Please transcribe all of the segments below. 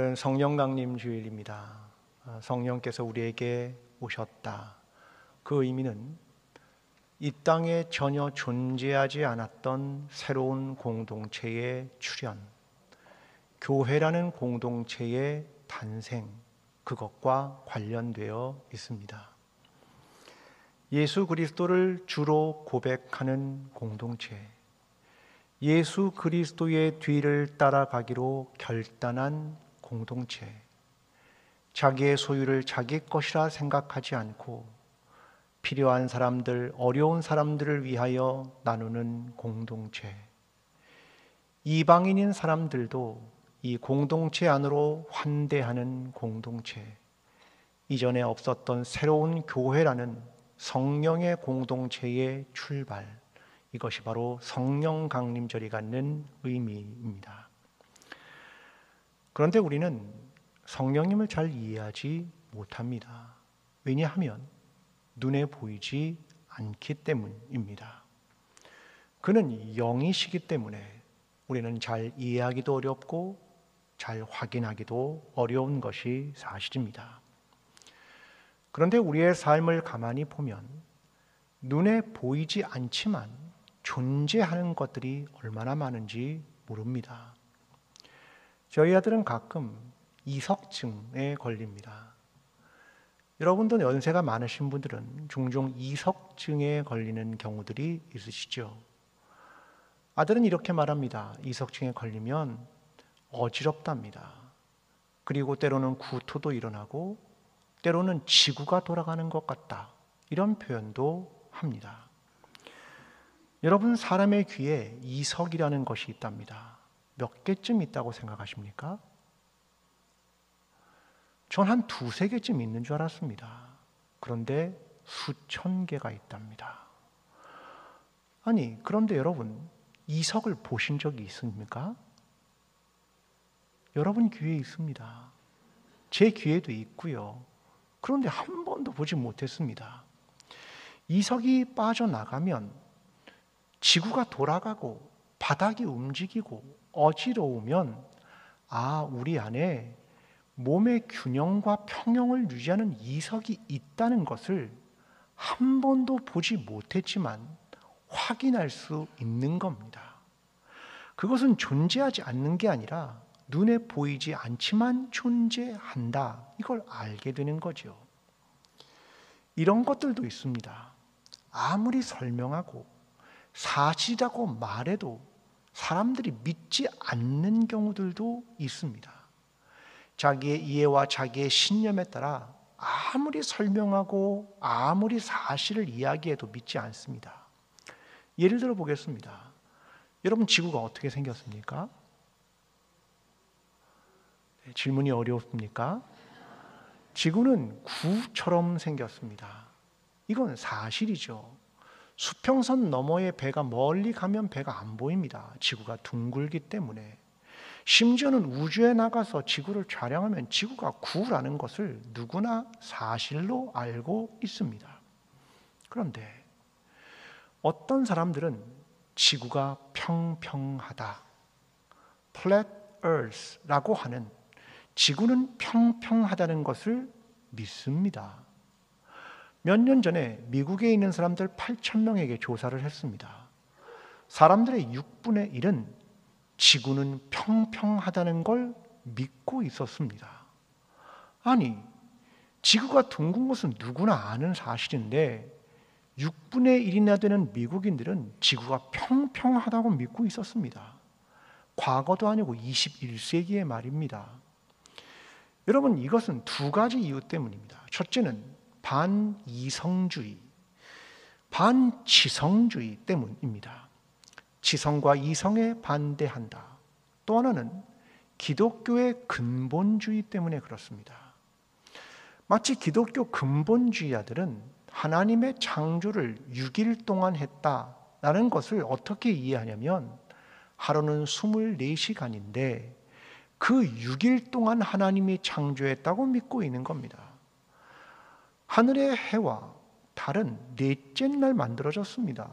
오늘은 성령 강림 주일입니다. 성령께서 우리에게 오셨다. 그 의미는 이 땅에 전혀 존재하지 않았던 새로운 공동체의 출현, 교회라는 공동체의 탄생, 그것과 관련되어 있습니다. 예수 그리스도를 주로 고백하는 공동체, 예수 그리스도의 뒤를 따라가기로 결단한 공동체, 자기의 소유를 자기 것이라 생각하지 않고 필요한 사람들, 어려운 사람들을 위하여 나누는 공동체, 이방인인 사람들도 이 공동체 안으로 환대하는 공동체, 이전에 없었던 새로운 교회라는 성령의 공동체의 출발, 이것이 바로 성령 강림절이 갖는 의미입니다. 그런데 우리는 성령님을 잘 이해하지 못합니다. 왜냐하면 눈에 보이지 않기 때문입니다. 그는 영이시기 때문에 우리는 잘 이해하기도 어렵고 잘 확인하기도 어려운 것이 사실입니다. 그런데 우리의 삶을 가만히 보면 눈에 보이지 않지만 존재하는 것들이 얼마나 많은지 모릅니다. 저희 아들은 가끔 이석증에 걸립니다. 여러분도 연세가 많으신 분들은 종종 이석증에 걸리는 경우들이 있으시죠. 아들은 이렇게 말합니다. 이석증에 걸리면 어지럽답니다. 그리고 때로는 구토도 일어나고 때로는 지구가 돌아가는 것 같다. 이런 표현도 합니다. 여러분, 사람의 귀에 이석이라는 것이 있답니다. 몇 개쯤 있다고 생각하십니까? 전 한 두세 개쯤 있는 줄 알았습니다. 그런데 수천 개가 있답니다. 아니, 그런데 여러분, 이석을 보신 적이 있습니까? 여러분 귀에 있습니다. 제 귀에도 있고요. 그런데 한 번도 보지 못했습니다. 이석이 빠져나가면 지구가 돌아가고 바닥이 움직이고 어지러우면 우리 안에 몸의 균형과 평형을 유지하는 이석이 있다는 것을 한 번도 보지 못했지만 확인할 수 있는 겁니다. 그것은 존재하지 않는 게 아니라 눈에 보이지 않지만 존재한다. 이걸 알게 되는 거죠. 이런 것들도 있습니다. 아무리 설명하고 사실이라고 말해도 사람들이 믿지 않는 경우들도 있습니다. 자기의 이해와 자기의 신념에 따라 아무리 설명하고 아무리 사실을 이야기해도 믿지 않습니다. 예를 들어 보겠습니다. 여러분, 지구가 어떻게 생겼습니까? 질문이 어렵습니까? 지구는 구처럼 생겼습니다. 이건 사실이죠. 수평선 너머의 배가 멀리 가면 배가 안 보입니다. 지구가 둥글기 때문에. 심지어는 우주에 나가서 지구를 촬영하면 지구가 구라는 것을 누구나 사실로 알고 있습니다. 그런데 어떤 사람들은 지구가 평평하다, flat earth라고 하는 지구는 평평하다는 것을 믿습니다. 몇 년 전에 미국에 있는 사람들 8,000명에게 조사를 했습니다. 사람들의 6분의 1은 지구는 평평하다는 걸 믿고 있었습니다. 아니, 지구가 둥근 것은 누구나 아는 사실인데 6분의 1이나 되는 미국인들은 지구가 평평하다고 믿고 있었습니다. 과거도 아니고 21세기의 말입니다. 여러분, 이것은 두 가지 이유 때문입니다. 첫째는 반이성주의, 반지성주의 때문입니다. 지성과 이성에 반대한다. 또 하나는 기독교의 근본주의 때문에 그렇습니다. 마치 기독교 근본주의자들은 하나님의 창조를 6일 동안 했다라는 것을 어떻게 이해하냐면 하루는 24시간인데 그 6일 동안 하나님이 창조했다고 믿고 있는 겁니다. 하늘의 해와 달은 넷째 날 만들어졌습니다.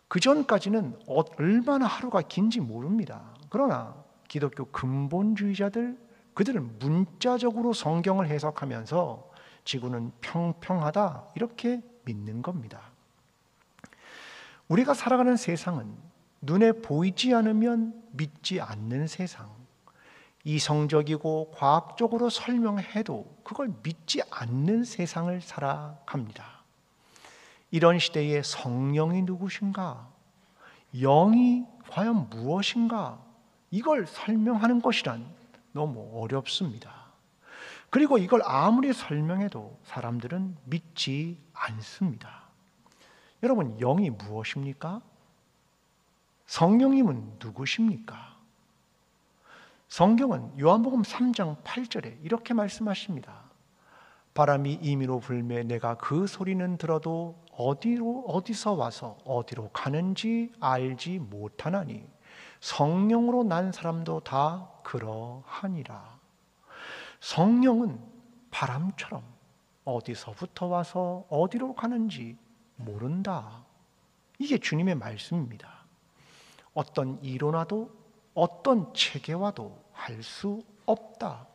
그 전까지는 얼마나 하루가 긴지 모릅니다. 그러나 기독교 근본주의자들 그들은 문자적으로 성경을 해석하면서 지구는 평평하다 이렇게 믿는 겁니다. 우리가 살아가는 세상은 눈에 보이지 않으면 믿지 않는 세상, 이성적이고 과학적으로 설명해도 그걸 믿지 않는 세상을 살아갑니다. 이런 시대에 성령이 누구신가? 영이 과연 무엇인가? 이걸 설명하는 것이란 너무 어렵습니다. 그리고 이걸 아무리 설명해도 사람들은 믿지 않습니다. 여러분, 영이 무엇입니까? 성령님은 누구십니까? 성경은 요한복음 3장 8절에 이렇게 말씀하십니다. 바람이 임의로 불매 내가 그 소리는 들어도 어디서 와서 어디로 가는지 알지 못하나니 성령으로 난 사람도 다 그러하니라. 성령은 바람처럼 어디서부터 와서 어디로 가는지 모른다. 이게 주님의 말씀입니다. 어떤 이론화도 어떤 체계화도 할 수 없다.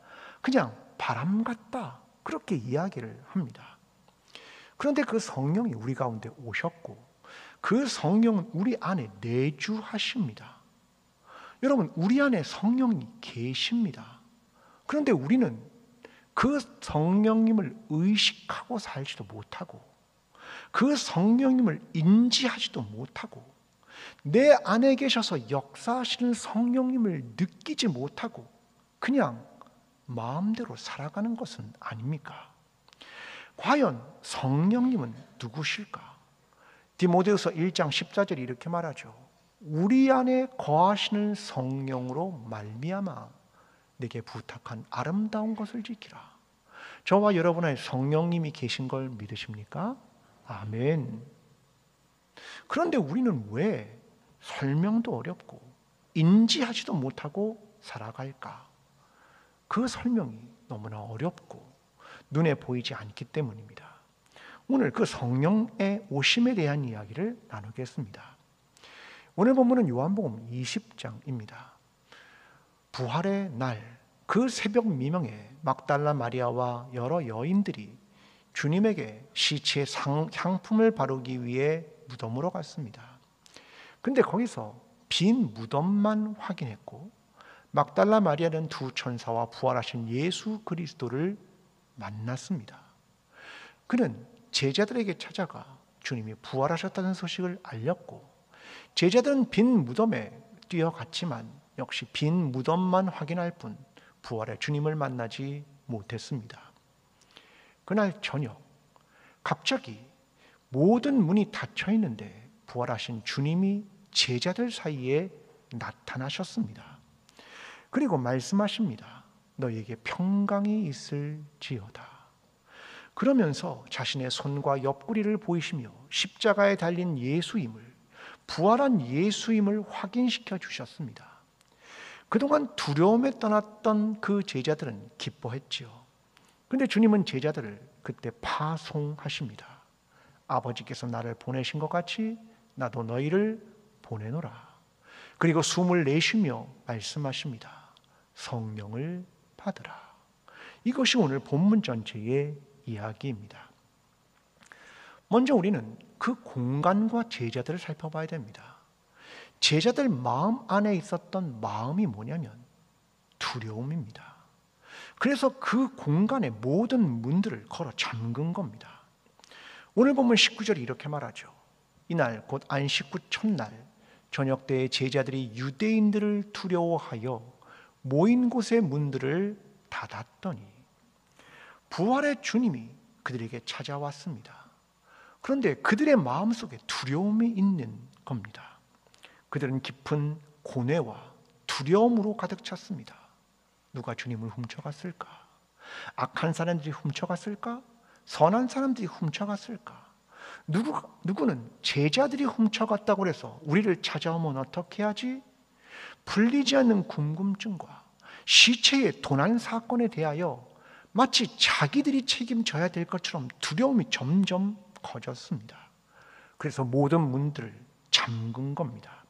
그냥 바람 같다. 그렇게 이야기를 합니다. 그런데 그 성령이 우리 가운데 오셨고 그 성령은 우리 안에 내주하십니다. 여러분, 우리 안에 성령이 계십니다. 그런데 우리는 그 성령님을 의식하고 살지도 못하고 그 성령님을 인지하지도 못하고 내 안에 계셔서 역사하시는 성령님을 느끼지 못하고 그냥 마음대로 살아가는 것은 아닙니까? 과연 성령님은 누구실까? 디모데후서 1장 14절이 이렇게 말하죠. 우리 안에 거하시는 성령으로 말미암아 내게 부탁한 아름다운 것을 지키라. 저와 여러분 안에 성령님이 계신 걸 믿으십니까? 아멘. 그런데 우리는 왜 설명도 어렵고 인지하지도 못하고 살아갈까? 그 설명이 너무나 어렵고 눈에 보이지 않기 때문입니다. 오늘 그 성령의 오심에 대한 이야기를 나누겠습니다. 오늘 본문은 요한복음 20장입니다. 부활의 날, 그 새벽 미명에 막달라 마리아와 여러 여인들이 주님에게 시체의 향품을 바르기 위해 무덤으로 갔습니다. 근데 거기서 빈 무덤만 확인했고 막달라 마리아는 두 천사와 부활하신 예수 그리스도를 만났습니다. 그는 제자들에게 찾아가 주님이 부활하셨다는 소식을 알렸고 제자들은 빈 무덤에 뛰어갔지만 역시 빈 무덤만 확인할 뿐 부활의 주님을 만나지 못했습니다. 그날 저녁 갑자기 모든 문이 닫혀 있는데 부활하신 주님이 제자들 사이에 나타나셨습니다. 그리고 말씀하십니다. 너희에게 평강이 있을지어다. 그러면서 자신의 손과 옆구리를 보이시며 십자가에 달린 예수임을, 부활한 예수임을 확인시켜 주셨습니다. 그동안 두려움에 떠났던 그 제자들은 기뻐했지요. 그런데 주님은 제자들을 그때 파송하십니다. 아버지께서 나를 보내신 것 같이 나도 너희를 보내노라. 그리고 숨을 내쉬며 말씀하십니다. 성령을 받으라. 이것이 오늘 본문 전체의 이야기입니다. 먼저 우리는 그 공간과 제자들을 살펴봐야 됩니다. 제자들 마음 안에 있었던 마음이 뭐냐면 두려움입니다. 그래서 그 공간의 모든 문들을 걸어 잠근 겁니다. 오늘 보면 19절이 이렇게 말하죠. 이날 곧 안식 후 첫날 저녁 때에 제자들이 유대인들을 두려워하여 모인 곳의 문들을 닫았더니 부활의 주님이 그들에게 찾아왔습니다. 그런데 그들의 마음속에 두려움이 있는 겁니다. 그들은 깊은 고뇌와 두려움으로 가득 찼습니다. 누가 주님을 훔쳐갔을까? 악한 사람들이 훔쳐갔을까? 선한 사람들이 훔쳐갔을까? 누구는 제자들이 훔쳐갔다고 해서 우리를 찾아오면 어떻게 하지? 풀리지 않는 궁금증과 시체의 도난 사건에 대하여 마치 자기들이 책임져야 될 것처럼 두려움이 점점 커졌습니다. 그래서 모든 문들을 잠근 겁니다.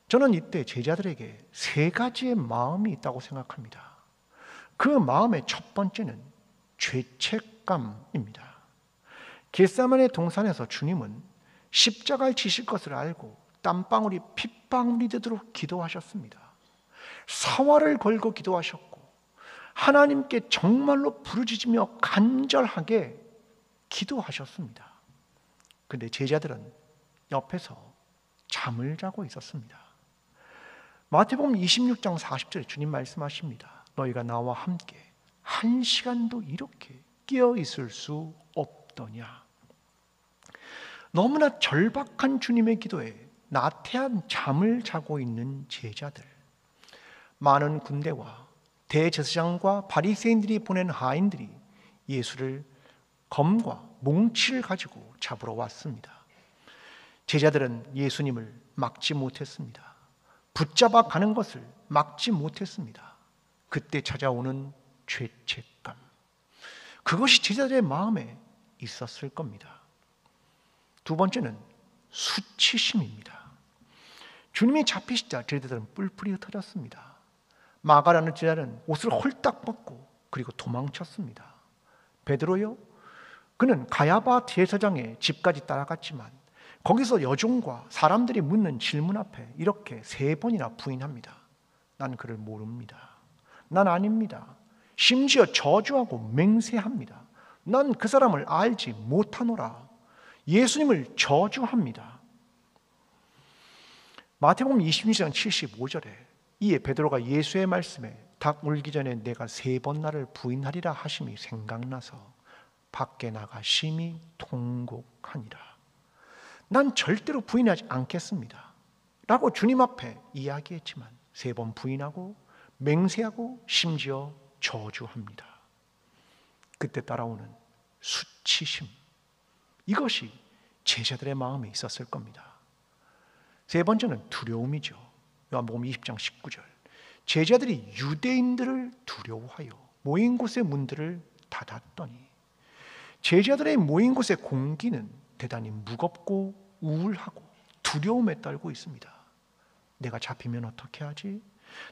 저는 이때 제자들에게 세 가지의 마음이 있다고 생각합니다. 그 마음의 첫 번째는 죄책감입니다. 겟세마네 동산에서 주님은 십자가를 지실 것을 알고 땀방울이 핏방울이 되도록 기도하셨습니다. 사활을 걸고 기도하셨고 하나님께 정말로 부르짖으며 간절하게 기도하셨습니다. 그런데 제자들은 옆에서 잠을 자고 있었습니다. 마태복음 26장 40절에 주님 말씀하십니다. 너희가 나와 함께 한 시간도 이렇게 깨어 있을 수 없더냐. 너무나 절박한 주님의 기도에 나태한 잠을 자고 있는 제자들. 많은 군대와 대제사장과 바리새인들이 보낸 하인들이 예수를 검과 몽치를 가지고 잡으러 왔습니다. 제자들은 예수님을 막지 못했습니다. 붙잡아 가는 것을 막지 못했습니다. 그때 찾아오는 죄책감, 그것이 제자들의 마음에 있었을 겁니다. 두 번째는 수치심입니다. 주님이 잡히시자 제자들은 뿔뿔이 흩어졌습니다. 마가라는 제자는 옷을 홀딱 벗고 그리고 도망쳤습니다. 베드로요? 그는 가야바 대제사장의 집까지 따라갔지만 거기서 여종과 사람들이 묻는 질문 앞에 이렇게 3번이나 부인합니다. 난 그를 모릅니다. 난 아닙니다. 심지어 저주하고 맹세합니다. 난 그 사람을 알지 못하노라. 예수님을 저주합니다. 마태복음 26장 75절에 이에 베드로가 예수의 말씀에 닭 울기 전에 내가 3번 나를 부인하리라 하심이 생각나서 밖에 나가 심히 통곡하니라. 난 절대로 부인하지 않겠습니다 라고 주님 앞에 이야기했지만 3번 부인하고 맹세하고 심지어 저주합니다. 그때 따라오는 수치심, 이것이 제자들의 마음에 있었을 겁니다. 세 번째는 두려움이죠. 요한복음 20장 19절. 제자들이 유대인들을 두려워하여 모인 곳의 문들을 닫았더니, 제자들의 모인 곳의 공기는 대단히 무겁고 우울하고 두려움에 떨고 있습니다. 내가 잡히면 어떻게 하지?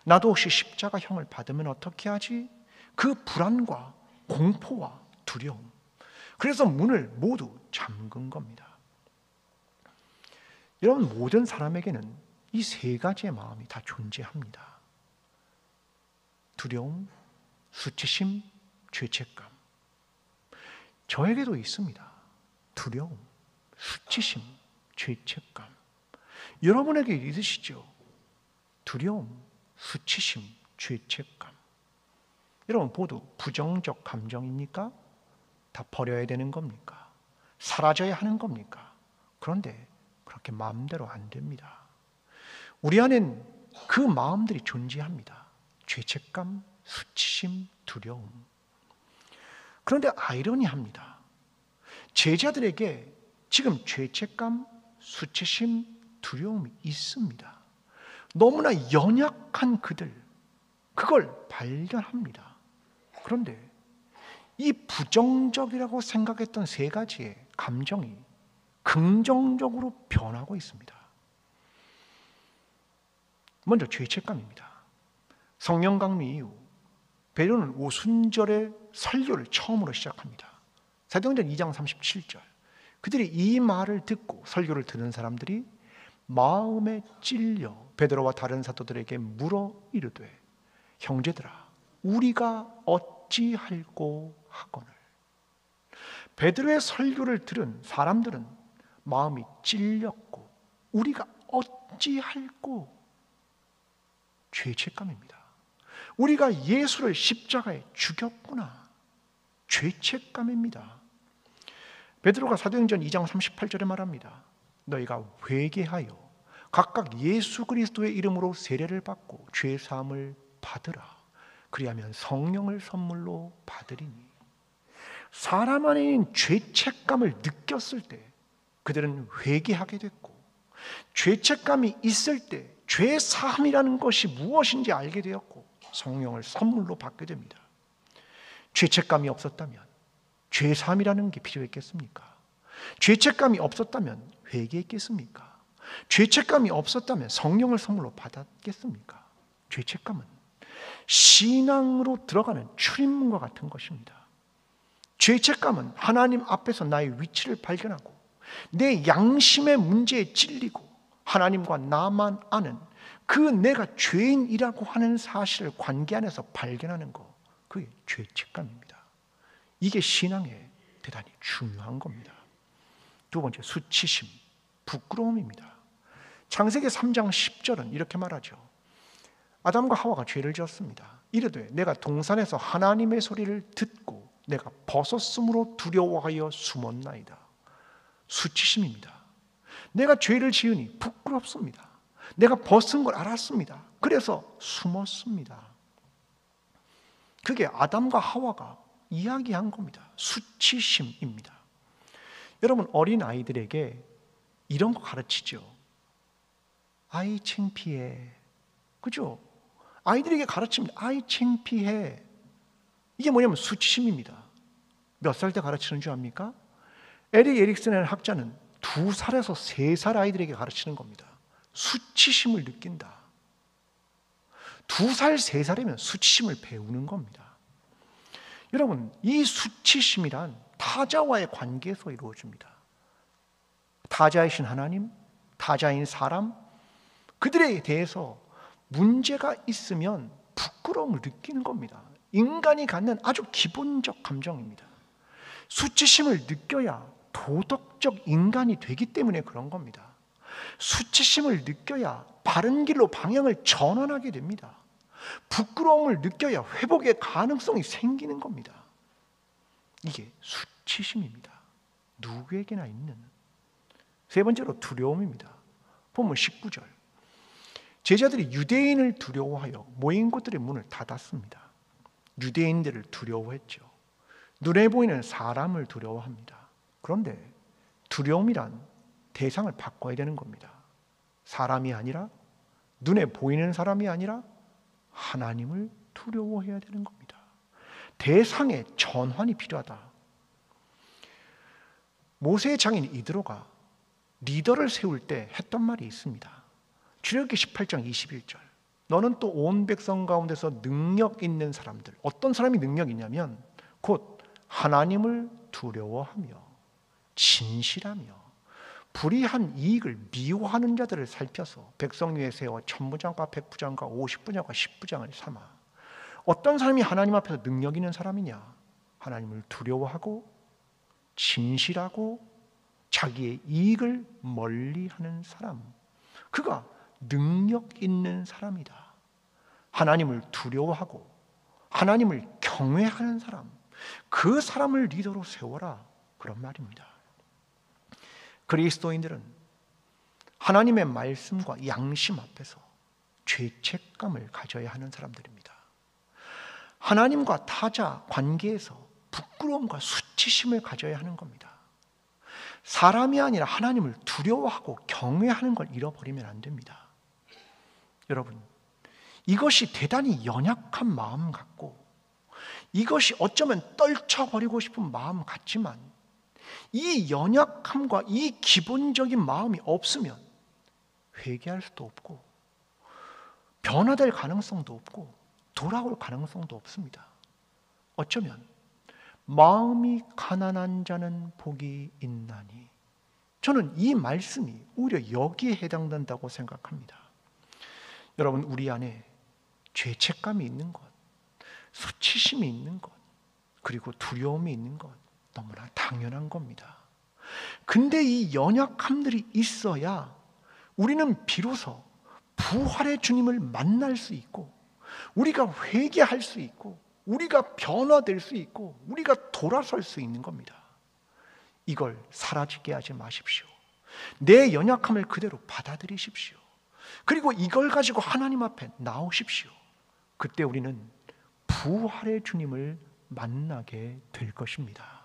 나도 혹시 십자가형을 받으면 어떻게 하지? 그 불안과 공포와 두려움. 그래서 문을 모두 잠근 겁니다. 여러분, 모든 사람에게는 이 3가지의 마음이 다 존재합니다. 두려움, 수치심, 죄책감. 저에게도 있습니다. 두려움, 수치심, 죄책감. 여러분에게 있으시죠? 두려움, 수치심, 죄책감. 여러분 모두 부정적 감정입니까? 다 버려야 되는 겁니까? 사라져야 하는 겁니까? 그런데 그렇게 마음대로 안 됩니다. 우리 안엔 그 마음들이 존재합니다. 죄책감, 수치심, 두려움. 그런데 아이러니합니다. 제자들에게 지금 죄책감, 수치심, 두려움이 있습니다. 너무나 연약한 그들, 그걸 발견합니다. 그런데 이 부정적이라고 생각했던 3가지의 감정이 긍정적으로 변하고 있습니다. 먼저 죄책감입니다. 성령 강림 이후 베드로는 오순절의 설교를 처음으로 시작합니다. 사도행전 2장 37절. 그들이 이 말을 듣고 설교를 듣는 사람들이 마음에 찔려 베드로와 다른 사도들에게 물어 이르되 형제들아 우리가 어찌할꼬 하거늘. 베드로의 설교를 들은 사람들은 마음이 찔렸고 우리가 어찌할꼬, 죄책감입니다. 우리가 예수를 십자가에 죽였구나, 죄책감입니다. 베드로가 사도행전 2장 38절에 말합니다. 너희가 회개하여 각각 예수 그리스도의 이름으로 세례를 받고 죄 사함을 받으라. 그리하면 성령을 선물로 받으리니. 사람 안에 있는 죄책감을 느꼈을 때 그들은 회개하게 됐고, 죄책감이 있을 때 죄 사함이라는 것이 무엇인지 알게 되었고 성령을 선물로 받게 됩니다. 죄책감이 없었다면 죄 사함이라는 게 필요했겠습니까? 죄책감이 없었다면 회개했겠습니까? 죄책감이 없었다면 성령을 선물로 받았겠습니까? 죄책감은 신앙으로 들어가는 출입문과 같은 것입니다. 죄책감은 하나님 앞에서 나의 위치를 발견하고 내 양심의 문제에 찔리고 하나님과 나만 아는 그 내가 죄인이라고 하는 사실을 관계 안에서 발견하는 것, 그게 죄책감입니다. 이게 신앙에 대단히 중요한 겁니다. 두 번째, 수치심, 부끄러움입니다. 창세기 3장 10절은 이렇게 말하죠. 아담과 하와가 죄를 지었습니다. 이르되 내가 동산에서 하나님의 소리를 듣고 내가 벗었으므로 두려워하여 숨었나이다. 수치심입니다. 내가 죄를 지으니 부끄럽습니다. 내가 벗은 걸 알았습니다. 그래서 숨었습니다. 그게 아담과 하와가 이야기한 겁니다. 수치심입니다. 여러분, 어린 아이들에게 이런 거 가르치죠. 아이 창피해. 그죠? 아이들에게 가르칩니다. 아이 창피해. 이게 뭐냐면 수치심입니다. 몇 살 때 가르치는 줄 압니까? 에릭 에릭슨이라는 학자는 2살에서 3살 아이들에게 가르치는 겁니다. 수치심을 느낀다. 2살, 3살이면 수치심을 배우는 겁니다. 여러분, 이 수치심이란 타자와의 관계에서 이루어집니다. 타자이신 하나님, 타자인 사람, 그들에 대해서 문제가 있으면 부끄러움을 느끼는 겁니다. 인간이 갖는 아주 기본적 감정입니다. 수치심을 느껴야 도덕적 인간이 되기 때문에 그런 겁니다. 수치심을 느껴야 바른 길로 방향을 전환하게 됩니다. 부끄러움을 느껴야 회복의 가능성이 생기는 겁니다. 이게 수치심입니다. 누구에게나 있는. 세 번째로 두려움입니다. 본문 19절. 제자들이 유대인을 두려워하여 모인 곳들의 문을 닫았습니다. 유대인들을 두려워했죠. 눈에 보이는 사람을 두려워합니다. 그런데 두려움이란 대상을 바꿔야 되는 겁니다. 사람이 아니라, 눈에 보이는 사람이 아니라 하나님을 두려워해야 되는 겁니다. 대상의 전환이 필요하다. 모세의 장인 이드로가 리더를 세울 때 했던 말이 있습니다. 출애굽기 18장 21절. 너는 또 온 백성 가운데서 능력 있는 사람들, 어떤 사람이 능력 있냐면 곧 하나님을 두려워하며 진실하며 불의한 이익을 미워하는 자들을 살펴서 백성 위에 세워 천부장과 백부장과 50부장과 10부장을 삼아. 어떤 사람이 하나님 앞에서 능력 있는 사람이냐? 하나님을 두려워하고 진실하고 자기의 이익을 멀리하는 사람, 그가 능력 있는 사람이다. 하나님을 두려워하고 하나님을 경외하는 사람, 그 사람을 리더로 세워라, 그런 말입니다. 그리스도인들은 하나님의 말씀과 양심 앞에서 죄책감을 가져야 하는 사람들입니다. 하나님과 타자 관계에서 부끄러움과 수치심을 가져야 하는 겁니다. 사람이 아니라 하나님을 두려워하고 경외하는 걸 잃어버리면 안 됩니다. 여러분, 이것이 대단히 연약한 마음 같고, 이것이 어쩌면 떨쳐버리고 싶은 마음 같지만, 이 연약함과 이 기본적인 마음이 없으면 회개할 수도 없고 변화될 가능성도 없고 돌아올 가능성도 없습니다. 어쩌면 마음이 가난한 자는 복이 있나니, 저는 이 말씀이 오히려 여기에 해당된다고 생각합니다. 여러분, 우리 안에 죄책감이 있는 것, 수치심이 있는 것, 그리고 두려움이 있는 것, 너무나 당연한 겁니다. 근데 이 연약함들이 있어야 우리는 비로소 부활의 주님을 만날 수 있고, 우리가 회개할 수 있고, 우리가 변화될 수 있고, 우리가 돌아설 수 있는 겁니다. 이걸 사라지게 하지 마십시오. 내 연약함을 그대로 받아들이십시오. 그리고 이걸 가지고 하나님 앞에 나오십시오. 그때 우리는 부활의 주님을 만나게 될 것입니다.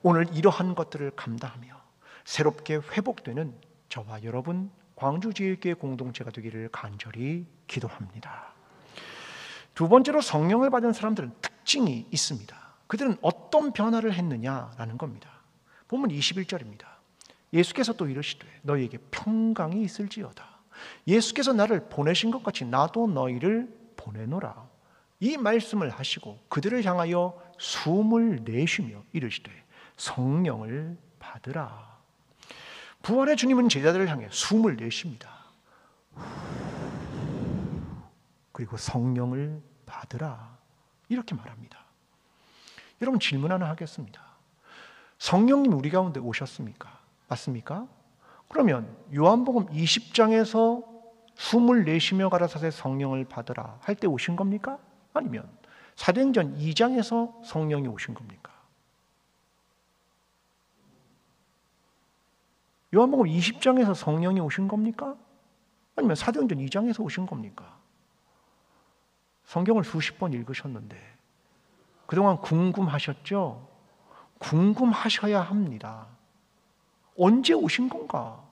오늘 이러한 것들을 감당하며 새롭게 회복되는 저와 여러분 광주지일교회 공동체가 되기를 간절히 기도합니다. 두 번째로, 성령을 받은 사람들은 특징이 있습니다. 그들은 어떤 변화를 했느냐라는 겁니다. 본문 21절입니다. 예수께서 또 이르시되 너희에게 평강이 있을지어다. 예수께서 나를 보내신 것 같이 나도 너희를 보내노라. 이 말씀을 하시고 그들을 향하여 숨을 내쉬며 이르시되 성령을 받으라. 부활의 주님은 제자들을 향해 숨을 내쉽니다. 그리고 성령을 받으라 이렇게 말합니다. 여러분, 질문 하나 하겠습니다. 성령님 우리 가운데 오셨습니까? 맞습니까? 그러면 요한복음 20장에서 숨을 내쉬며 가라사대 성령을 받으라 할 때 오신 겁니까? 아니면 사도행전 2장에서 성령이 오신 겁니까? 요한복음 20장에서 성령이 오신 겁니까? 아니면 사도행전 2장에서 오신 겁니까? 성경을 수십 번 읽으셨는데 그동안 궁금하셨죠? 궁금하셔야 합니다. 언제 오신 건가?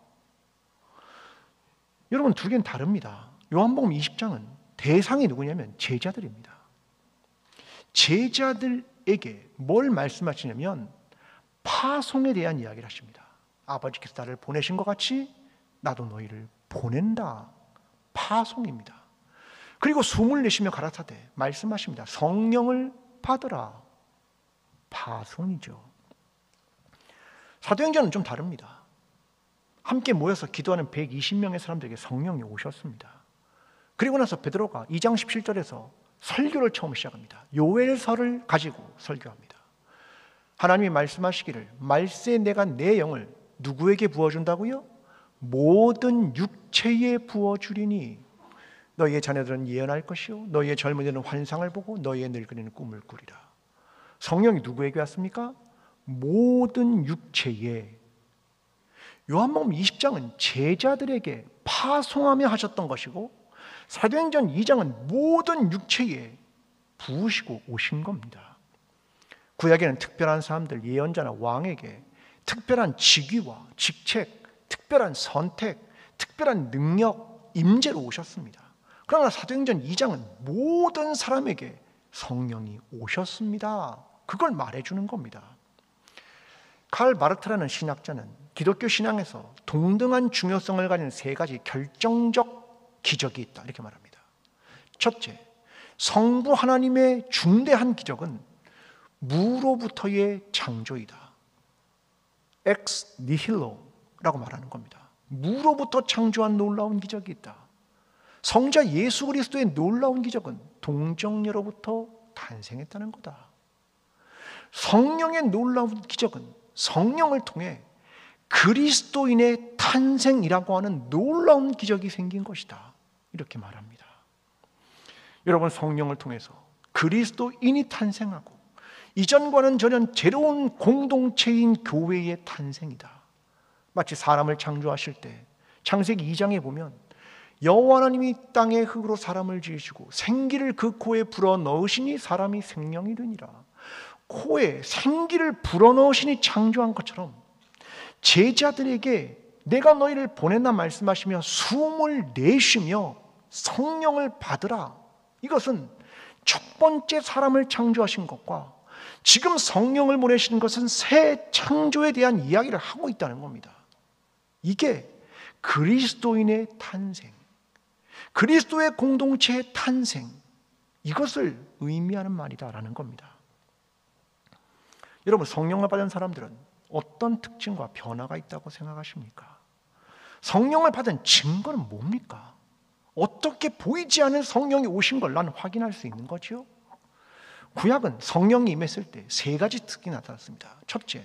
여러분, 두 개는 다릅니다. 요한복음 20장은 대상이 누구냐면 제자들입니다. 제자들에게 뭘 말씀하시냐면 파송에 대한 이야기를 하십니다. 아버지께서 나를 보내신 것 같이 나도 너희를 보낸다. 파송입니다. 그리고 숨을 내쉬며 가라사대 말씀하십니다. 성령을 받으라. 파송이죠. 사도행전은 좀 다릅니다. 함께 모여서 기도하는 120명의 사람들에게 성령이 오셨습니다. 그리고 나서 베드로가 2장 17절에서 설교를 처음 시작합니다. 요엘서를 가지고 설교합니다. 하나님이 말씀하시기를 말세 내가 내 영을 누구에게 부어준다고요? 모든 육체에 부어주리니 너희의 자녀들은 예언할 것이요 너희의 젊은이들은 환상을 보고 너희의 늙은이는 꿈을 꾸리라. 성령이 누구에게 왔습니까? 모든 육체에. 요한복음 20장은 제자들에게 파송하며 하셨던 것이고 사도행전 2장은 모든 육체에 부으시고 오신 겁니다. 구약에는 특별한 사람들, 예언자나 왕에게 특별한 직위와 직책, 특별한 선택, 특별한 능력, 임재로 오셨습니다. 그러나 사도행전 2장은 모든 사람에게 성령이 오셨습니다. 그걸 말해주는 겁니다. 칼 마르트라는 신학자는 기독교 신앙에서 동등한 중요성을 가진 세 가지 결정적 기적이 있다 이렇게 말합니다. 첫째, 성부 하나님의 중대한 기적은 무로부터의 창조이다. 엑스 니힐로라고 말하는 겁니다. 무로부터 창조한 놀라운 기적이 있다. 성자 예수 그리스도의 놀라운 기적은 동정녀로부터 탄생했다는 거다. 성령의 놀라운 기적은 성령을 통해 그리스도인의 탄생이라고 하는 놀라운 기적이 생긴 것이다. 이렇게 말합니다. 여러분, 성령을 통해서 그리스도인이 탄생하고 이전과는 전혀 새로운 공동체인 교회의 탄생이다. 마치 사람을 창조하실 때 창세기 2장에 보면 여호와 하나님이 땅의 흙으로 사람을 지으시고 생기를 그 코에 불어넣으시니 사람이 생명이 되니라. 코에 생기를 불어넣으시니 창조한 것처럼 제자들에게 내가 너희를 보낸다 말씀하시며 숨을 내쉬며 성령을 받으라. 이것은 첫 번째 사람을 창조하신 것과 지금 성령을 보내시는 것은 새 창조에 대한 이야기를 하고 있다는 겁니다. 이게 그리스도인의 탄생, 그리스도의 공동체의 탄생, 이것을 의미하는 말이다라는 겁니다. 여러분, 성령을 받은 사람들은 어떤 특징과 변화가 있다고 생각하십니까? 성령을 받은 증거는 뭡니까? 어떻게 보이지 않는 성령이 오신 걸 나는 확인할 수 있는 거죠? 구약은 성령이 임했을 때 세 가지 특징이 나타났습니다. 첫째,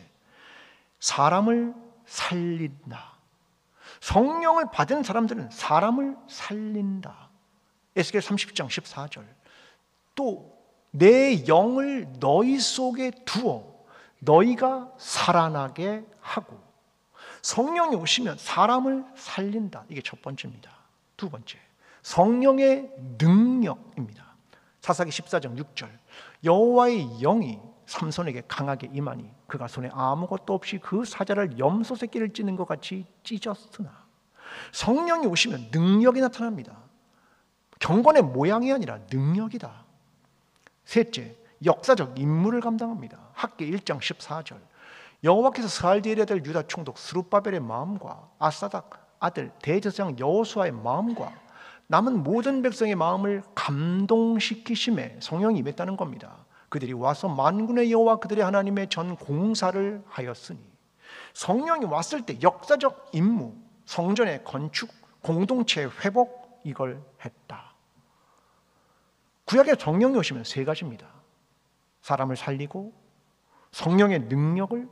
사람을 살린다. 성령을 받은 사람들은 사람을 살린다. 에스겔 30장 14절. 또 내 영을 너희 속에 두어 너희가 살아나게 하고. 성령이 오시면 사람을 살린다. 이게 첫 번째입니다. 두 번째, 성령의 능력입니다. 사사기 14장 6절. 여호와의 영이 삼손에게 강하게 임하니 그가 손에 아무것도 없이 그 사자를 염소 새끼를 찢는 것 같이 찢었으나. 성령이 오시면 능력이 나타납니다. 경건의 모양이 아니라 능력이다. 셋째, 역사적 임무를 감당합니다. 학기 1장 14절. 여호와께서 스알디엘의 아들 유다 총독 스룹바벨의 마음과 아사닥 아들 대제사장 여호수아의 마음과 남은 모든 백성의 마음을 감동시키심에 성령이 임했다는 겁니다. 그들이 와서 만군의 여호와 그들의 하나님의 전 공사를 하였으니, 성령이 왔을 때 역사적 임무, 성전의 건축, 공동체의 회복, 이걸 했다. 구약에 성령이 오시면 세 가지입니다. 사람을 살리고 성령의 능력을,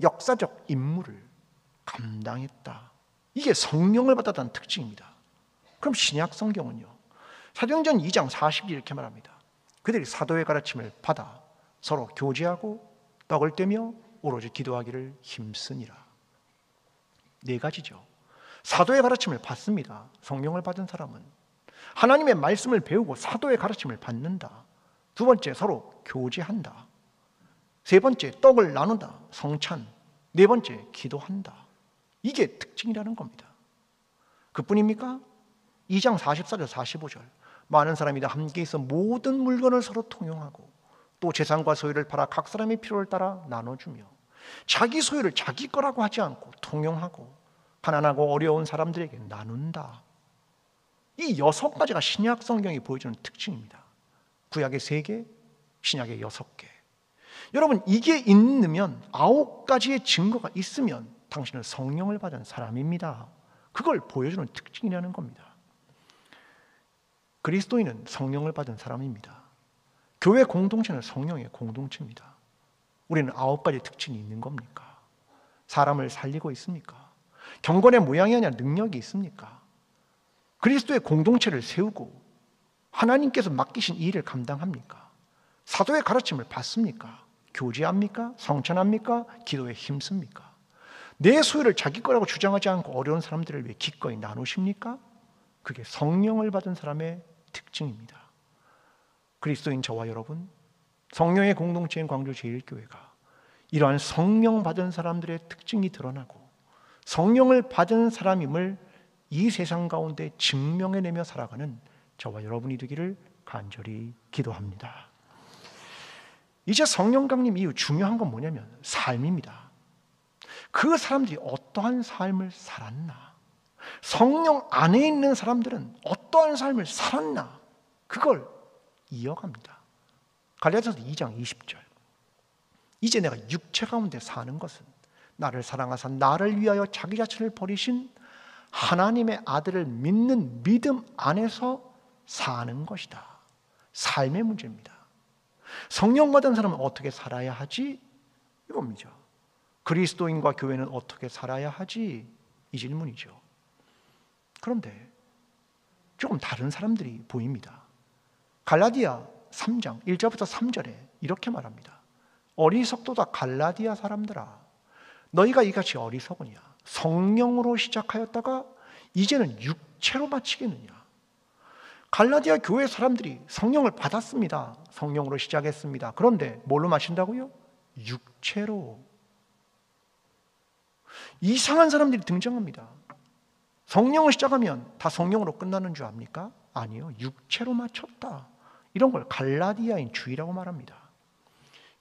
역사적 임무를 감당했다. 이게 성령을 받았다는 특징입니다. 그럼 신약 성경은요, 사도행전 2장 40절 이렇게 말합니다. 그들이 사도의 가르침을 받아 서로 교제하고 떡을 떼며 오로지 기도하기를 힘쓰니라. 네 가지죠. 사도의 가르침을 받습니다. 성령을 받은 사람은 하나님의 말씀을 배우고 사도의 가르침을 받는다. 두 번째, 서로 교제한다. 세 번째, 떡을 나눈다. 성찬. 네 번째, 기도한다. 이게 특징이라는 겁니다. 그뿐입니까? 2장 44절 45절 많은 사람이 다 함께 있어 모든 물건을 서로 통용하고 또 재산과 소유를 팔아 각 사람의 필요를 따라 나눠주며 자기 소유를 자기 거라고 하지 않고 통용하고 가난하고 어려운 사람들에게 나눈다. 이 6가지가 신약 성경이 보여주는 특징입니다. 구약의 3개, 신약의 6개. 여러분, 이게 있으면 9가지의 증거가 있으면 당신은 성령을 받은 사람입니다. 그걸 보여주는 특징이라는 겁니다. 그리스도인은 성령을 받은 사람입니다. 교회 공동체는 성령의 공동체입니다. 우리는 9가지 특징이 있는 겁니까? 사람을 살리고 있습니까? 경건의 모양이 아니라 능력이 있습니까? 그리스도의 공동체를 세우고 하나님께서 맡기신 이 일을 감당합니까? 사도의 가르침을 받습니까? 교제합니까? 성찬합니까? 기도에 힘씁니까? 내 소유를 자기 거라고 주장하지 않고 어려운 사람들을 위해 기꺼이 나누십니까? 그게 성령을 받은 사람의 특징입니다. 그리스도인 저와 여러분, 성령의 공동체인 광주제일교회가 이러한 성령 받은 사람들의 특징이 드러나고 성령을 받은 사람임을 이 세상 가운데 증명해내며 살아가는 저와 여러분이 되기를 간절히 기도합니다. 이제 성령 강림 이후 중요한 건 뭐냐면 삶입니다. 그 사람들이 어떠한 삶을 살았나, 성령 안에 있는 사람들은 어떠한 삶을 살았나, 그걸 이어갑니다. 갈라디아서 2장 20절 이제 내가 육체 가운데 사는 것은 나를 사랑하사 나를 위하여 자기 자신을 버리신 하나님의 아들을 믿는 믿음 안에서 사는 것이다. 삶의 문제입니다. 성령 받은 사람은 어떻게 살아야 하지? 이겁니다. 그리스도인과 교회는 어떻게 살아야 하지? 이 질문이죠. 그런데 조금 다른 사람들이 보입니다. 갈라디아 3장 1절부터 3절에 이렇게 말합니다. 어리석도다 갈라디아 사람들아, 너희가 이같이 어리석으냐? 성령으로 시작하였다가 이제는 육체로 마치겠느냐? 갈라디아 교회 사람들이 성령을 받았습니다. 성령으로 시작했습니다. 그런데 뭘로 마친다고요? 육체로. 이상한 사람들이 등장합니다. 성령을 시작하면 다 성령으로 끝나는 줄 압니까? 아니요. 육체로 마쳤다. 이런 걸 갈라디아인 주의라고 말합니다.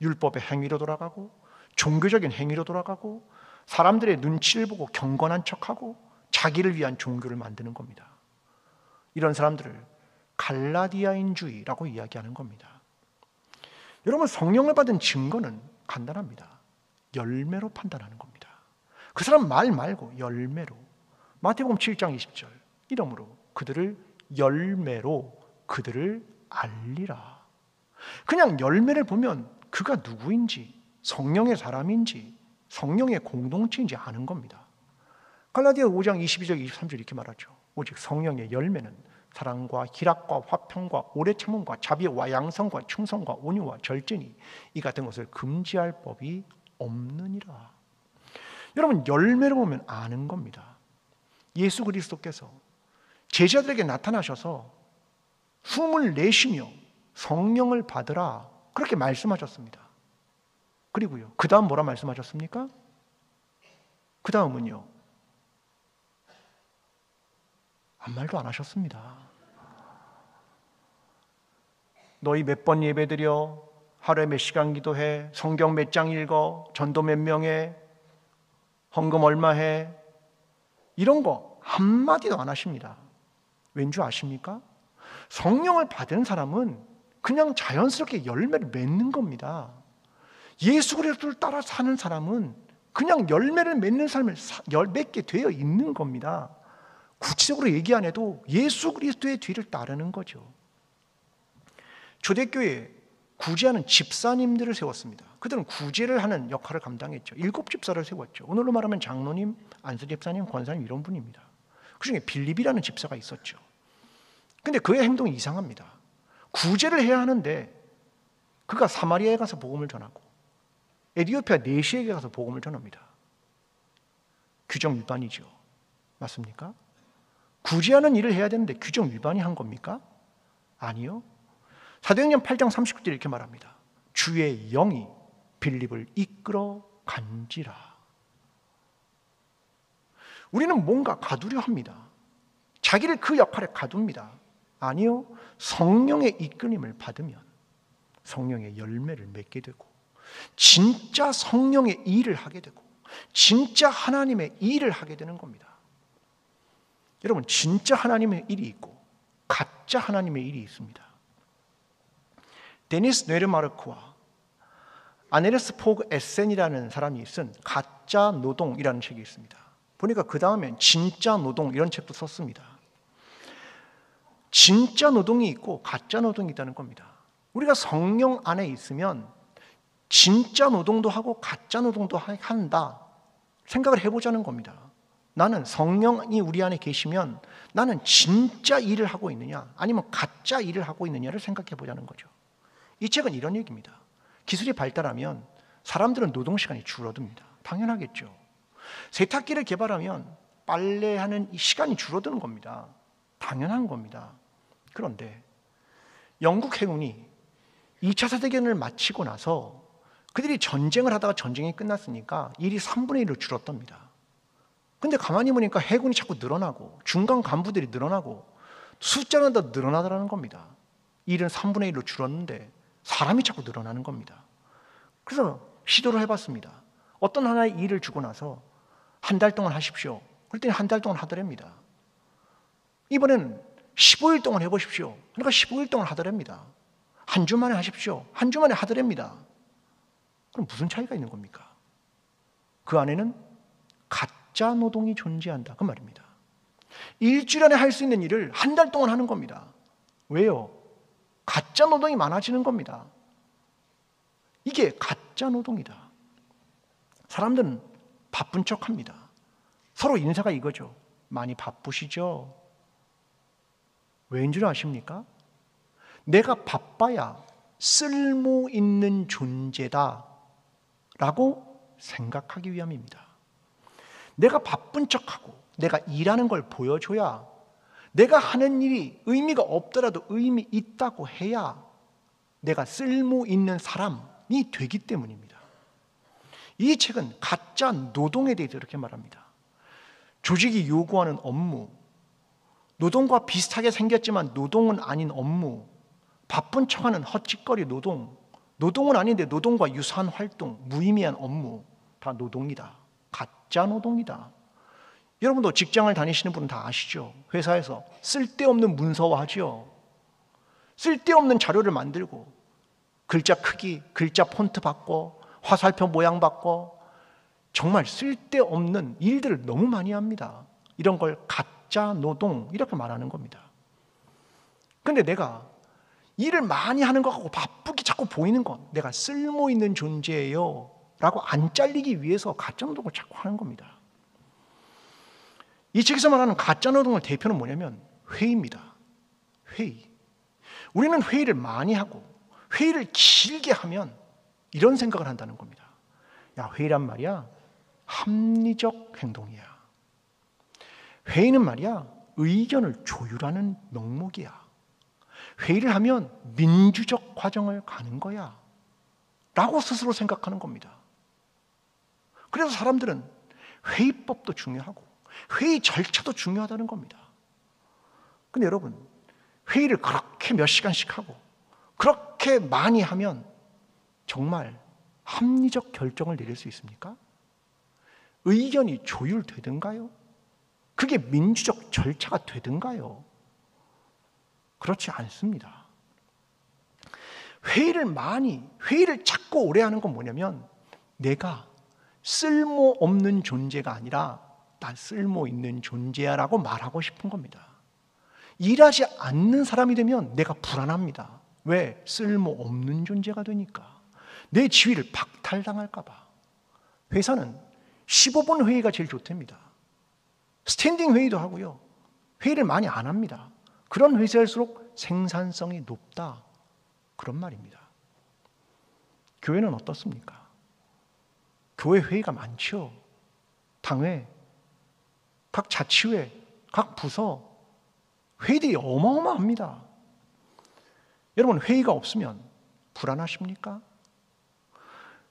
율법의 행위로 돌아가고 종교적인 행위로 돌아가고 사람들의 눈치를 보고 경건한 척하고 자기를 위한 종교를 만드는 겁니다. 이런 사람들을 갈라디아인주의라고 이야기하는 겁니다. 여러분, 성령을 받은 증거는 간단합니다. 열매로 판단하는 겁니다. 그 사람 말 말고 열매로. 마태복음 7장 20절 이러므로 그들을 열매로 그들을 알리라. 그냥 열매를 보면 그가 누구인지, 성령의 사람인지, 성령의 공동체인지 아는 겁니다. 갈라디아 5장 22절 23절 이렇게 말하죠. 오직 성령의 열매는 사랑과 희락과 화평과 오래 참음과 자비와 양성과 충성과 온유와 절제니 이 같은 것을 금지할 법이 없느니라. 여러분, 열매를 보면 아는 겁니다. 예수 그리스도께서 제자들에게 나타나셔서 숨을 내쉬며 성령을 받으라 그렇게 말씀하셨습니다. 그리고요, 그 다음 뭐라 말씀하셨습니까? 그 다음은요, 아무 말도 안 하셨습니다. 너희 몇 번 예배드려, 하루에 몇 시간 기도해, 성경 몇 장 읽어, 전도 몇 명 해, 헌금 얼마 해, 이런 거 한마디도 안 하십니다. 왠 줄 아십니까? 성령을 받은 사람은 그냥 자연스럽게 열매를 맺는 겁니다. 예수 그리스도를 따라 사는 사람은 그냥 열매를 맺는 삶을 맺게 되어 있는 겁니다. 구체적으로 얘기 안 해도 예수 그리스도의 뒤를 따르는 거죠. 초대교회에 구제하는 집사님들을 세웠습니다. 그들은 구제를 하는 역할을 감당했죠. 7집사를 세웠죠. 오늘로 말하면 장로님, 안수 집사님, 권사님 이런 분입니다. 그중에 빌립이라는 집사가 있었죠. 근데 그의 행동이 이상합니다. 구제를 해야 하는데 그가 사마리아에 가서 복음을 전하고 에디오피아 내시에게 가서 복음을 전합니다. 규정 위반이죠. 맞습니까? 구제하는 일을 해야 되는데 규정 위반이 한 겁니까? 아니요. 사도행전 8장 39절 이렇게 말합니다. 주의 영이 빌립을 이끌어 간지라. 우리는 뭔가 가두려 합니다. 자기를 그 역할에 가둡니다. 아니요. 성령의 이끌림을 받으면 성령의 열매를 맺게 되고 진짜 성령의 일을 하게 되고 진짜 하나님의 일을 하게 되는 겁니다. 여러분, 진짜 하나님의 일이 있고 가짜 하나님의 일이 있습니다. 데니스 뇌르마르크와 아네르스 포그 에센이라는 사람이 쓴 가짜 노동이라는 책이 있습니다. 보니까 그 다음엔 진짜 노동 이런 책도 썼습니다. 진짜 노동이 있고 가짜 노동이 있다는 겁니다. 우리가 성령 안에 있으면 진짜 노동도 하고 가짜 노동도 한다 생각을 해보자는 겁니다. 나는 성령이 우리 안에 계시면 나는 진짜 일을 하고 있느냐 아니면 가짜 일을 하고 있느냐를 생각해 보자는 거죠. 이 책은 이런 얘기입니다. 기술이 발달하면 사람들은 노동시간이 줄어듭니다. 당연하겠죠. 세탁기를 개발하면 빨래하는 이 시간이 줄어드는 겁니다. 당연한 겁니다. 그런데 영국 해군이 2차 세계대전을 마치고 나서 그들이 전쟁을 하다가 전쟁이 끝났으니까 일이 3분의 1로 줄었답니다. 근데 가만히 보니까 해군이 자꾸 늘어나고 중간 간부들이 늘어나고 숫자는 더 늘어나더라는 겁니다. 일은 3분의 1로 줄었는데 사람이 자꾸 늘어나는 겁니다. 그래서 시도를 해봤습니다. 어떤 하나의 일을 주고 나서 한 달 동안 하십시오. 그랬더니 한 달 동안 하더랍니다. 이번에는 15일 동안 해보십시오. 그러니까 15일 동안 하더랍니다. 한 주 만에 하십시오. 한 주 만에 하더랍니다. 그럼 무슨 차이가 있는 겁니까? 그 안에는 가짜 노동이 존재한다 그 말입니다. 일주일 안에 할 수 있는 일을 한 달 동안 하는 겁니다. 왜요? 가짜 노동이 많아지는 겁니다. 이게 가짜 노동이다. 사람들은 바쁜 척합니다. 서로 인사가 이거죠. 많이 바쁘시죠? 왜인 줄 아십니까? 내가 바빠야 쓸모 있는 존재다 라고 생각하기 위함입니다. 내가 바쁜 척하고 내가 일하는 걸 보여줘야 내가 하는 일이 의미가 없더라도 의미 있다고 해야 내가 쓸모 있는 사람이 되기 때문입니다. 이 책은 가짜 노동에 대해서 이렇게 말합니다. 조직이 요구하는 업무, 노동과 비슷하게 생겼지만 노동은 아닌 업무, 바쁜 척하는 헛짓거리 노동, 노동은 아닌데 노동과 유사한 활동, 무의미한 업무, 다 노동이다. 가짜 노동이다. 여러분도 직장을 다니시는 분은 다 아시죠? 회사에서 쓸데없는 문서화하죠. 쓸데없는 자료를 만들고 글자 크기, 글자 폰트 바꿔, 화살표 모양 바꿔, 정말 쓸데없는 일들을 너무 많이 합니다. 이런 걸 가짜 노동 이렇게 말하는 겁니다. 근데 내가 일을 많이 하는 것하고 바쁘게 자꾸 보이는 건 내가 쓸모 있는 존재예요 라고 안 잘리기 위해서 가짜 노동을 자꾸 하는 겁니다. 이 책에서 말하는 가짜 노동의 대표는 뭐냐면 회의입니다. 회의. 우리는 회의를 많이 하고 회의를 길게 하면 이런 생각을 한다는 겁니다. 야, 회의란 말이야 합리적 행동이야. 회의는 말이야 의견을 조율하는 명목이야. 회의를 하면 민주적 과정을 가는 거야 라고 스스로 생각하는 겁니다. 그래서 사람들은 회의법도 중요하고 회의 절차도 중요하다는 겁니다. 근데 여러분, 회의를 그렇게 몇 시간씩 하고 그렇게 많이 하면 정말 합리적 결정을 내릴 수 있습니까? 의견이 조율되든가요? 그게 민주적 절차가 되든가요? 그렇지 않습니다. 회의를 자꾸 오래 하는 건 뭐냐면 내가 쓸모없는 존재가 아니라 난 쓸모 있는 존재야 라고 말하고 싶은 겁니다. 일하지 않는 사람이 되면 내가 불안합니다. 왜? 쓸모없는 존재가 되니까. 내 지위를 박탈당할까 봐. 회사는 15분 회의가 제일 좋답니다. 스탠딩 회의도 하고요. 회의를 많이 안 합니다. 그런 회사일수록 생산성이 높다. 그런 말입니다. 교회는 어떻습니까? 교회 회의가 많죠. 당회, 각 자치회, 각 부서 회의들이 어마어마합니다. 여러분, 회의가 없으면 불안하십니까?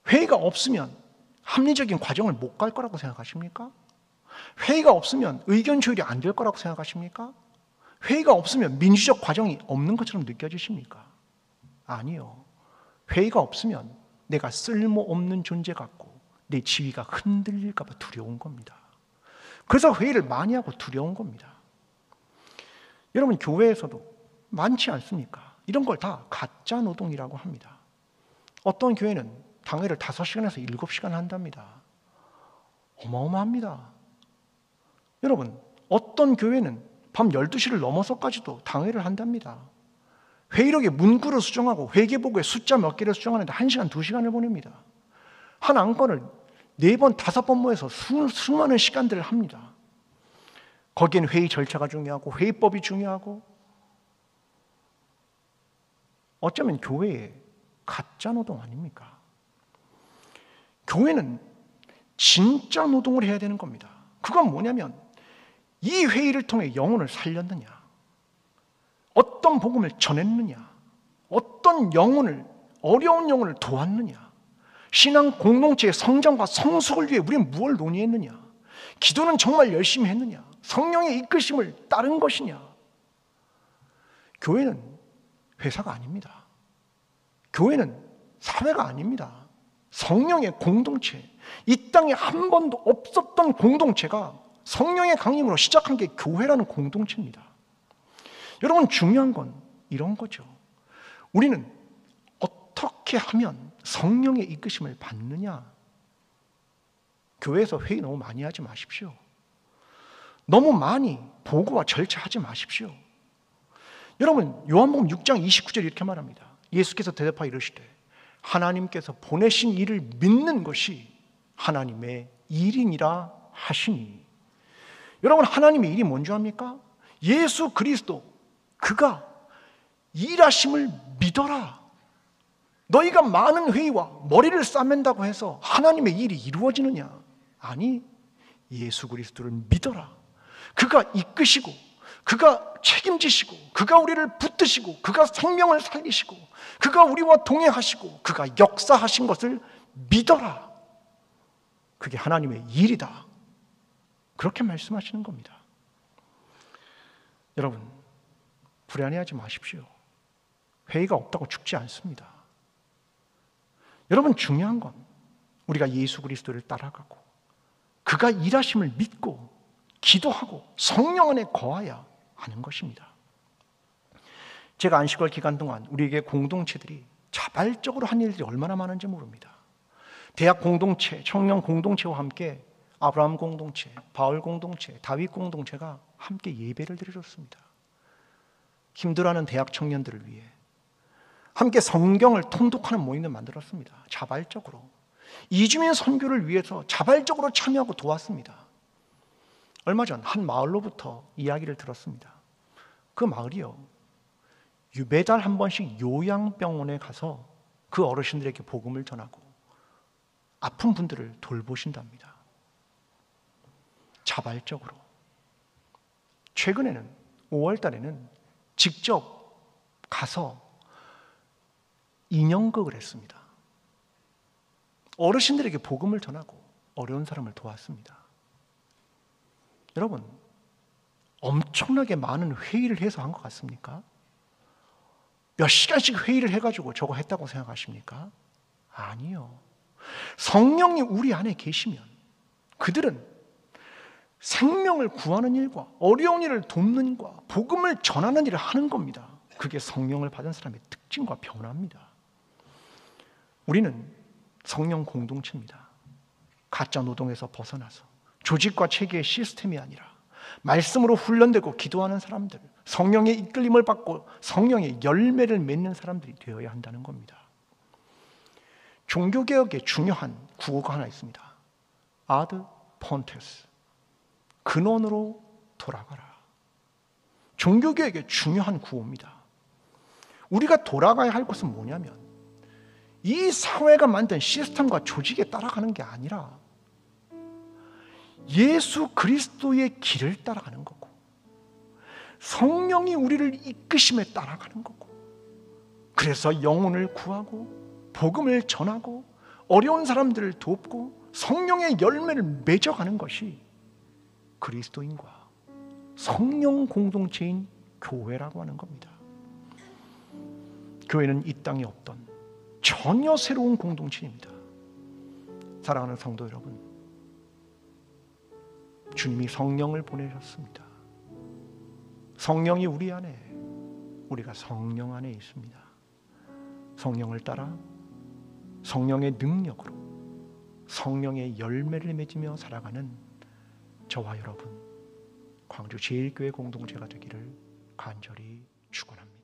회의가 없으면 합리적인 과정을 못 갈 거라고 생각하십니까? 회의가 없으면 의견 조율이 안 될 거라고 생각하십니까? 회의가 없으면 민주적 과정이 없는 것처럼 느껴지십니까? 아니요. 회의가 없으면 내가 쓸모없는 존재 같고 내 지위가 흔들릴까 봐 두려운 겁니다. 그래서 회의를 많이 하고 두려운 겁니다. 여러분, 교회에서도 많지 않습니까? 이런 걸 다 가짜 노동이라고 합니다. 어떤 교회는 당회를 5시간에서 7시간 한답니다. 어마어마합니다. 여러분, 어떤 교회는 밤 12시를 넘어서까지도 당회를 한답니다. 회의록에 문구를 수정하고 회계보고에 숫자 몇 개를 수정하는데 1시간, 2시간을 보냅니다. 한 안건을 4번, 5번 모여서 수많은 시간들을 합니다. 거기에는 회의 절차가 중요하고 회의법이 중요하고 어쩌면 교회의 가짜 노동 아닙니까? 교회는 진짜 노동을 해야 되는 겁니다. 그건 뭐냐면 이 회의를 통해 영혼을 살렸느냐, 어떤 복음을 전했느냐, 어떤 어려운 영혼을 도왔느냐, 신앙 공동체의 성장과 성숙을 위해 우리는 무엇을 논의했느냐, 기도는 정말 열심히 했느냐, 성령의 이끄심을 따른 것이냐. 교회는 회사가 아닙니다. 교회는 사회가 아닙니다. 성령의 공동체, 이 땅에 한 번도 없었던 공동체가 성령의 강림으로 시작한 게 교회라는 공동체입니다. 여러분, 중요한 건 이런 거죠. 우리는 어떻게 하면 성령의 이끄심을 받느냐. 교회에서 회의 너무 많이 하지 마십시오. 너무 많이 보고와 절차하지 마십시오. 여러분, 요한복음 6장 29절 이렇게 말합니다. 예수께서 대답하여 이르시되 하나님께서 보내신 일을 믿는 것이 하나님의 일이니라 하시니. 여러분, 하나님의 일이 뭔지 압니까? 예수 그리스도, 그가 일하심을 믿어라. 너희가 많은 회의와 머리를 싸맨다고 해서 하나님의 일이 이루어지느냐? 아니, 예수 그리스도를 믿어라. 그가 이끄시고, 그가 책임지시고, 그가 우리를 붙드시고, 그가 생명을 살리시고, 그가 우리와 동행하시고, 그가 역사하신 것을 믿어라. 그게 하나님의 일이다. 그렇게 말씀하시는 겁니다. 여러분, 불안해하지 마십시오. 회의가 없다고 죽지 않습니다. 여러분, 중요한 건 우리가 예수 그리스도를 따라가고 그가 일하심을 믿고 기도하고 성령 안에 거하야 하는 것입니다. 제가 안식월 기간 동안 우리에게 공동체들이 자발적으로 한 일들이 얼마나 많은지 모릅니다. 대학 공동체, 청년 공동체와 함께 아브라함 공동체, 바울 공동체, 다윗 공동체가 함께 예배를 드려줬습니다. 힘들어하는 대학 청년들을 위해 함께 성경을 통독하는 모임을 만들었습니다. 자발적으로. 이주민 선교를 위해서 자발적으로 참여하고 도왔습니다. 얼마 전 한 마을로부터 이야기를 들었습니다. 그 마을이요, 매달 한 번씩 요양병원에 가서 그 어르신들에게 복음을 전하고 아픈 분들을 돌보신답니다. 자발적으로. 최근에는 5월 달에는 직접 가서 인형극을 했습니다. 어르신들에게 복음을 전하고 어려운 사람을 도왔습니다. 여러분, 엄청나게 많은 회의를 해서 한 것 같습니까? 몇 시간씩 회의를 해가지고 저거 했다고 생각하십니까? 아니요. 성령이 우리 안에 계시면 그들은 생명을 구하는 일과 어려운 일을 돕는 일과 복음을 전하는 일을 하는 겁니다. 그게 성령을 받은 사람의 특징과 변화입니다. 우리는 성령 공동체입니다. 가짜 노동에서 벗어나서 조직과 체계의 시스템이 아니라 말씀으로 훈련되고 기도하는 사람들, 성령의 이끌림을 받고 성령의 열매를 맺는 사람들이 되어야 한다는 겁니다. 종교개혁에 중요한 구호가 하나 있습니다. 아드 폰테스, 근원으로 돌아가라. 종교개혁의 중요한 구호입니다. 우리가 돌아가야 할 것은 뭐냐면 이 사회가 만든 시스템과 조직에 따라가는 게 아니라 예수 그리스도의 길을 따라가는 거고, 성령이 우리를 이끄심에 따라가는 거고, 그래서 영혼을 구하고 복음을 전하고 어려운 사람들을 돕고 성령의 열매를 맺어가는 것이 그리스도인과 성령 공동체인 교회라고 하는 겁니다. 교회는 이 땅에 없던 전혀 새로운 공동체입니다. 사랑하는 성도 여러분, 주님이 성령을 보내셨습니다. 성령이 우리 안에, 우리가 성령 안에 있습니다. 성령을 따라 성령의 능력으로 성령의 열매를 맺으며 살아가는 저와 여러분, 광주 제1교회 공동체가 되기를 간절히 축원합니다.